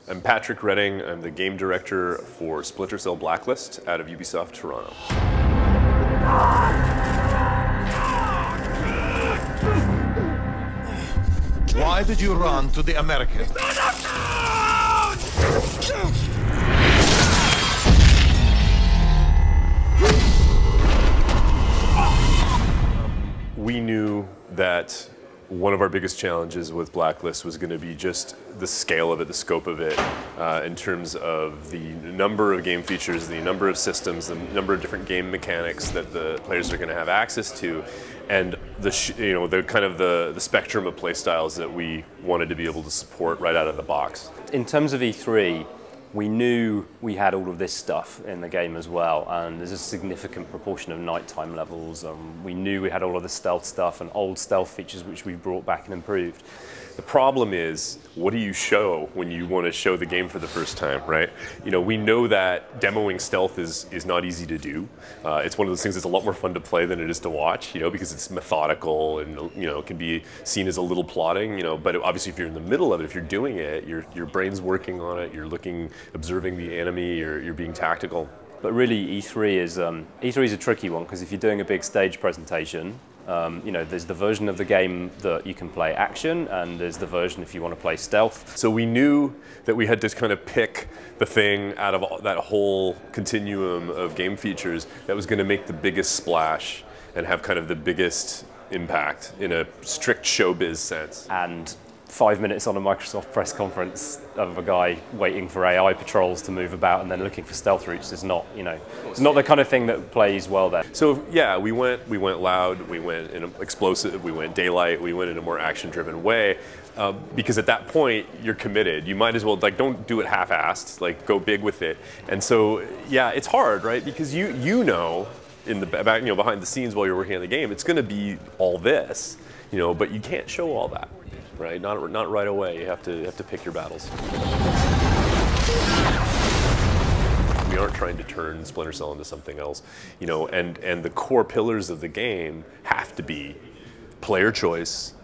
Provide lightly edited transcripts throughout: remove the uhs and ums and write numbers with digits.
I'm Patrick Redding. I'm the game director for Splinter Cell Blacklist out of Ubisoft Toronto. Why did you run to the Americans? We knew that one of our biggest challenges with Blacklist was going to be just the scale of it, the scope of it, in terms of the number of game features, the number of systems, the number of different game mechanics that the players are going to have access to, and the spectrum of play styles that we wanted to be able to support right out of the box. In terms of E3, we knew we had all of this stuff in the game as well, and there's a significant proportion of nighttime levels. We knew we had all of the stealth stuff and old stealth features which we brought back and improved. The problem is, what do you show when you want to show the game for the first time, right? You know, we know that demoing stealth is not easy to do. It's one of those things that's a lot more fun to play than it is to watch, you know, because it's methodical and, you know, it can be seen as a little plotting, you know, but obviously if you're in the middle of it, if you're doing it, your brain's working on it, you're looking, observing the enemy, you're being tactical. But really E3 is a tricky one, because if you're doing a big stage presentation, you know, there's the version of the game that you can play action, and there's the version if you want to play stealth. So we knew that we had to kind of pick the thing out of that whole continuum of game features that was going to make the biggest splash and have kind of the biggest impact in a strict showbiz sense. And 5 minutes on a Microsoft press conference of a guy waiting for AI patrols to move about and then looking for stealth routes is not, you know, it's not the kind of thing that plays well there. So yeah, we went loud, we went in explosive, we went daylight, we went in a more action-driven way, because at that point you're committed. You might as well, like, don't do it half-assed, like go big with it. And so yeah, it's hard, right? Because you know, in the back, you know, behind the scenes while you're working on the game, it's going to be all this, you know, but you can't show all that. Right, not right away. You have to pick your battles. We aren't trying to turn Splinter Cell into something else, you know. And the core pillars of the game have to be player choice,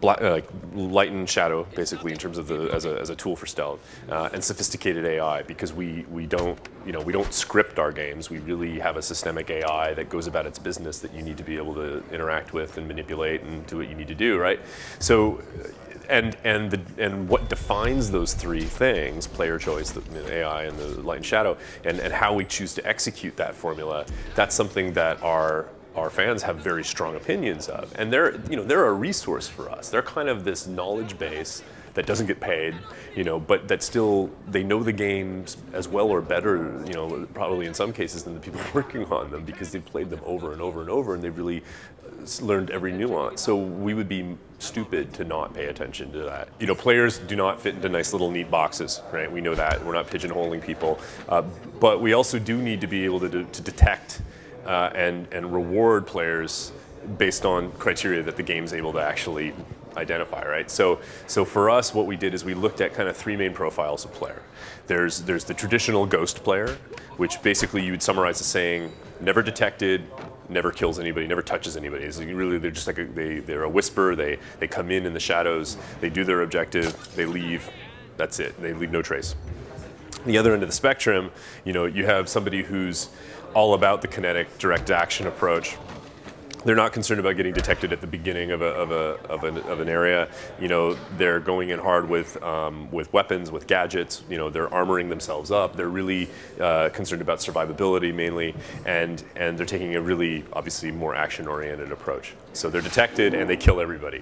light and shadow, basically, in terms of as a tool for stealth, and sophisticated AI, because we don't script our games. We really have a systemic AI that goes about its business that you need to be able to interact with and manipulate and do what you need to do, right? So, and what defines those three things, player choice, the AI, and the light and shadow, and how we choose to execute that formula, that's something that our fans have very strong opinions of, and they're a resource for us. They're kind of this knowledge base that doesn't get paid, you know, but that still, they know the games as well or better, you know, probably in some cases than the people working on them, because they've played them over and over and over, and they've really learned every nuance. So we would be stupid to not pay attention to that. You know, players do not fit into nice little neat boxes, right? We know that. We're not pigeonholing people, but we also do need to be able to detect and reward players based on criteria that the game's able to actually identify, right? So for us, what we did is we looked at kind of three main profiles of player. There's the traditional ghost player, which basically you would summarize as saying, never detected, never kills anybody, never touches anybody. So really, they're just like they're a whisper. They come in the shadows, they do their objective, they leave. That's it. They leave no trace. The other end of the spectrum, you know, you have somebody who's all about the kinetic, direct action approach. They're not concerned about getting detected at the beginning of an area. You know, they're going in hard with weapons, with gadgets. You know, they're armoring themselves up. They're really concerned about survivability mainly, and they're taking a really, obviously, more action-oriented approach. So they're detected and they kill everybody.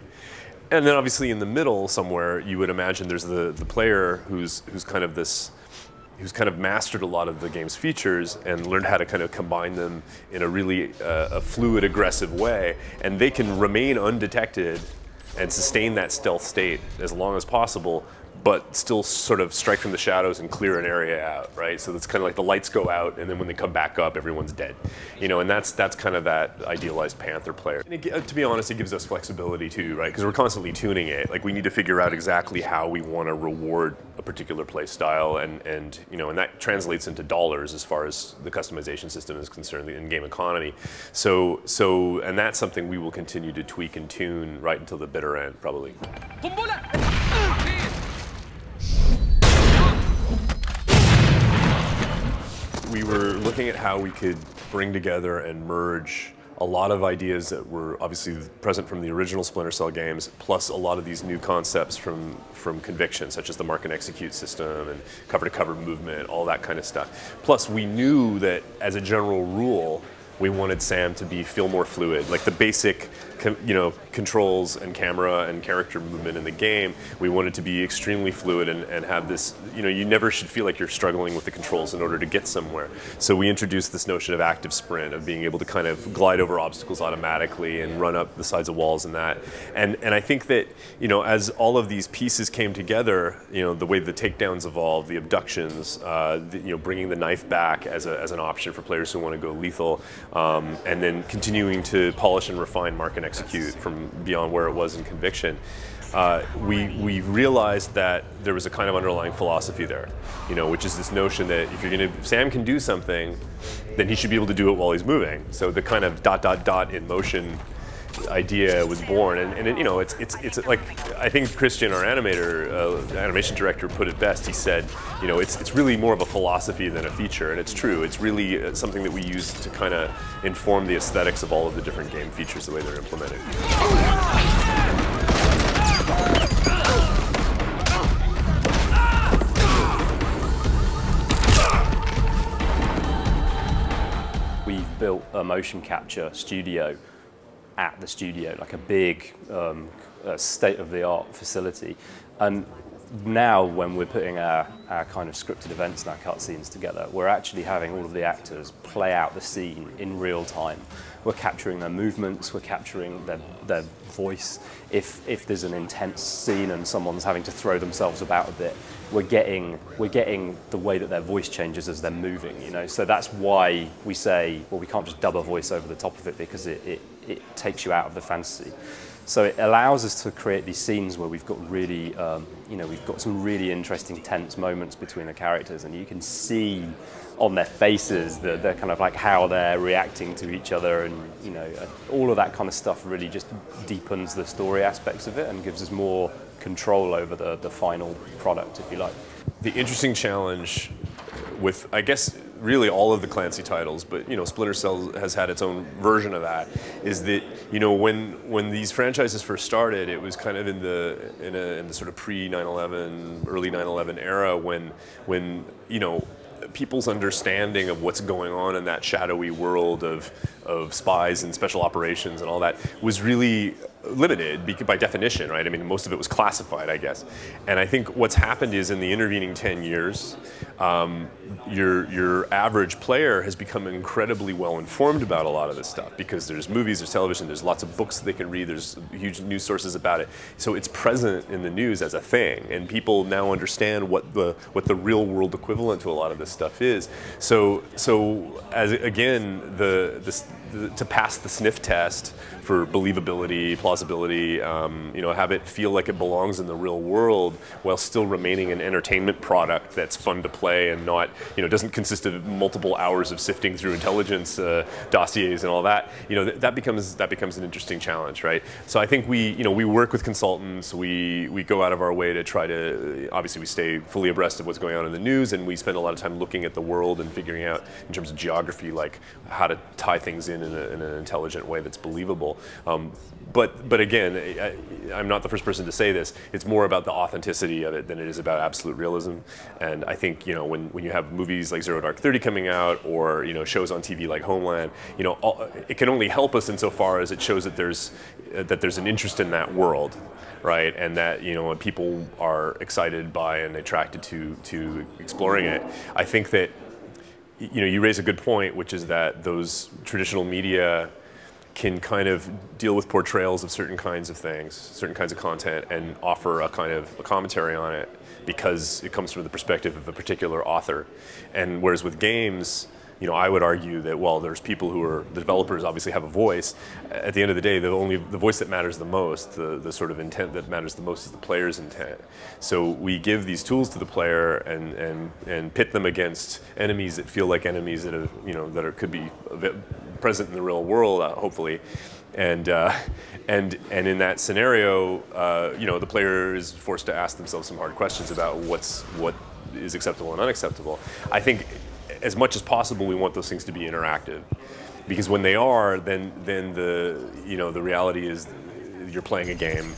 And then obviously in the middle somewhere, you would imagine there's the player who's kind of mastered a lot of the game's features and learned how to kind of combine them in a really a fluid, aggressive way, and they can remain undetected and sustain that stealth state as long as possible, but still sort of strike from the shadows and clear an area out, right? So it's kind of like the lights go out, and then when they come back up, everyone's dead. You know, and that's kind of that idealized Panther player. And to be honest, it gives us flexibility too, right? Because we're constantly tuning it. Like, we need to figure out exactly how we want to reward a particular play style, and you know, and that translates into dollars as far as the customization system is concerned, the in-game economy. And that's something we will continue to tweak and tune right until the bitter end, probably. looking at how we could bring together and merge a lot of ideas that were obviously present from the original Splinter Cell games, plus a lot of these new concepts from Conviction, such as the mark and execute system and cover-to-cover movement, all that kind of stuff. Plus, we knew that as a general rule, we wanted Sam to feel more fluid, like the basic, controls and camera and character movement in the game. We wanted to be extremely fluid and have this, you never should feel like you're struggling with the controls in order to get somewhere. So we introduced this notion of active sprint, of being able to kind of glide over obstacles automatically and run up the sides of walls and that. And I think that, as all of these pieces came together, the way the takedowns evolved, the abductions, bringing the knife back as an option for players who want to go lethal, and then continuing to polish and refine mark and execute from beyond where it was in Conviction, we realized that there was a kind of underlying philosophy there, which is this notion that if Sam can do something, then he should be able to do it while he's moving. So the kind of ... in motion idea was born, and it's like, I think Christian, our animation director, put it best. He said, it's really more of a philosophy than a feature, and it's true. It's really something that we use to kind of inform the aesthetics of all of the different game features, the way they're implemented. We've built a motion capture studio at the studio, like a big state-of-the-art facility. And now when we're putting our kind of scripted events and our cutscenes together, we're actually having all of the actors play out the scene in real time. We're capturing their movements, we're capturing their voice. If there's an intense scene and someone's having to throw themselves about a bit, we're getting the way that their voice changes as they're moving, So that's why we say, well, we can't just dub a voice over the top of it, because it takes you out of the fantasy. So it allows us to create these scenes where we've got really, we've got some really interesting tense moments between the characters, and you can see on their faces they're kind of like how they're reacting to each other, and all of that kind of stuff really just deepens the story aspects of it and gives us more control over the final product, if you like. The interesting challenge with, I guess, really all of the Clancy titles, but Splinter Cell has had its own version of that, is that when these franchises first started, it was kind of in the sort of pre 9/11, early 9/11 era, when people's understanding of what's going on in that shadowy world of spies and special operations and all that was really limited by definition, right? I mean, most of it was classified, I guess. And I think what's happened is, in the intervening 10 years, your average player has become incredibly well informed about a lot of this stuff, because there's movies, there's television, there's lots of books that they can read, there's huge news sources about it. So it's present in the news as a thing, and people now understand what the real world equivalent to a lot of this stuff is. So as again, to pass the sniff test for believability, plausibility, have it feel like it belongs in the real world while still remaining an entertainment product that's fun to play and not, doesn't consist of multiple hours of sifting through intelligence dossiers and all that. That becomes an interesting challenge, right? So I think we work with consultants. We go out of our way to try to, obviously, we stay fully abreast of what's going on in the news, and we spend a lot of time looking at the world and figuring out, in terms of geography, like how to tie things in an intelligent way that's believable. But again, I'm not the first person to say this. It's more about the authenticity of it than it is about absolute realism. And I think when you have movies like Zero Dark 30 coming out, or shows on TV like Homeland, it can only help us insofar as it shows that there's an interest in that world, right? And that people are excited by and attracted to exploring it. I think that you raise a good point, which is that those traditional media can kind of deal with portrayals of certain kinds of things, certain kinds of content, and offer a kind of a commentary on it because it comes from the perspective of a particular author. And whereas with games, I would argue that, well, there's people who are, the developers obviously have a voice. At the end of the day, the voice that matters the most, the sort of intent that matters the most, is the player's intent. So we give these tools to the player and pit them against enemies that feel like enemies that are, could be present in the real world, hopefully. And in that scenario, the player is forced to ask themselves some hard questions about what is acceptable and unacceptable. I think as much as possible, we want those things to be interactive, because when they are, then the the reality is you're playing a game,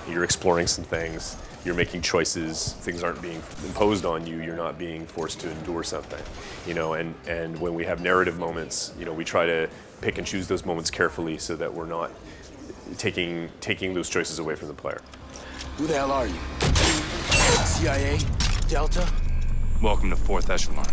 you're exploring some things, you're making choices, things aren't being imposed on you, you're not being forced to endure something, and when we have narrative moments, we try to pick and choose those moments carefully so that we're not taking those choices away from the player. Who the hell are you? CIA? Delta? Welcome to 4th Echelon.